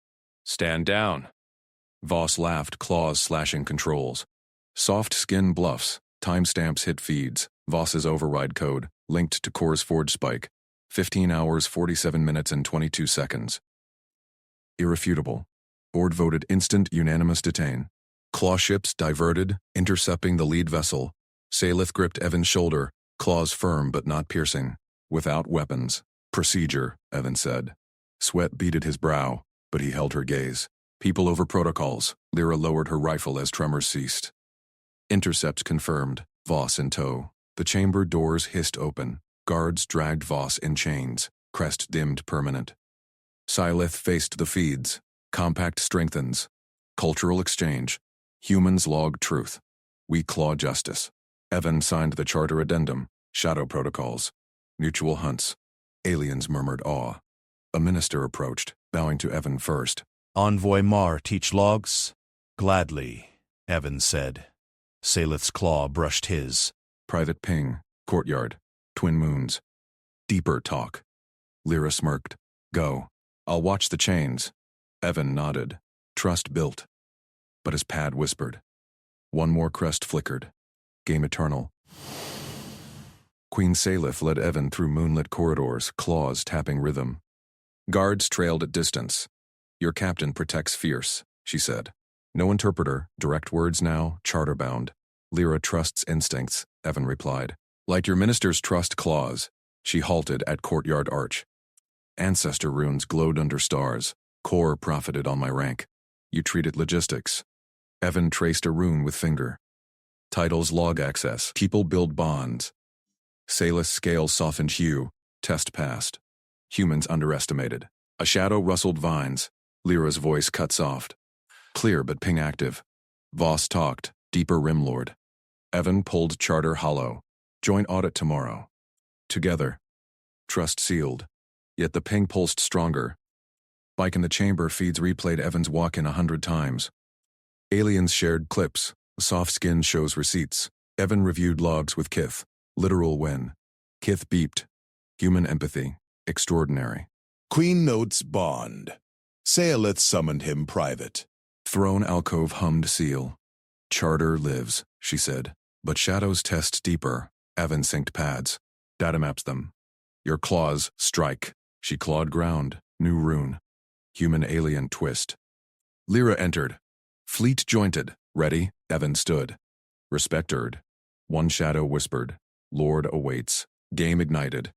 L: Stand down.
A: Voss laughed, claws slashing controls. Soft skin bluffs, timestamps hit feeds. Voss's override code, linked to Core's forge spike. 15 hours, 47 minutes and 22 seconds. Irrefutable. Board voted instant unanimous detain. Claw ships diverted, intercepting the lead vessel. Salith gripped Evan's shoulder, claws firm but not piercing. Without weapons. Procedure, Evan said. Sweat beaded his brow, but he held her gaze. People over protocols. Lyra lowered her rifle as tremors ceased. Intercept confirmed. Voss in tow. The chamber doors hissed open. Guards dragged Voss in chains. Crest dimmed permanent. Silith faced the feeds. Compact strengthens. Cultural exchange. Humans log truth. We claw justice. Evan signed the charter addendum. Shadow protocols. Mutual hunts. Aliens murmured awe. A minister approached, bowing to Evan first.
D: Envoy Mar teach logs? Gladly, Evan said. Salith's claw brushed his.
A: Private ping. Courtyard. Twin moons. Deeper talk. Lyra smirked. Go. I'll watch the chains. Evan nodded. Trust built. But his pad whispered. One more crest flickered. Game eternal. Queen Salith led Evan through moonlit corridors, claws tapping rhythm. Guards trailed at distance. Your captain protects fierce, she said. No interpreter, direct words now, charter-bound. Lyra trusts instincts, Evan replied. Like your minister's trust claws. She halted at courtyard arch. Ancestor runes glowed under stars. Core profited on my rank. You treated logistics. Evan traced a rune with finger. Titles log access. People build bonds. Salith's scale softened hue. Test passed. Humans underestimated. A shadow rustled vines. Lyra's voice cut soft. Clear but ping active. Voss talked. Deeper rimlord. Evan pulled charter hollow. Joint audit tomorrow. Together. Trust sealed. Yet the ping pulsed stronger. Bike in the chamber feeds replayed Evan's walk-in 100 times. Aliens shared clips. Soft skin shows receipts. Evan reviewed logs with Kith. Literal win. Kith beeped. Human empathy. Extraordinary.
D: Queen notes bond. Salith summoned him private.
A: Throne alcove hummed seal. Charter lives, she said. But shadows test deeper. Evan synced pads. Data maps them. Your claws strike. She clawed ground. New rune. Human alien twist. Lyra entered. Fleet jointed. Ready? Evan stood. Respected. One shadow whispered. Lord awaits. Game ignited.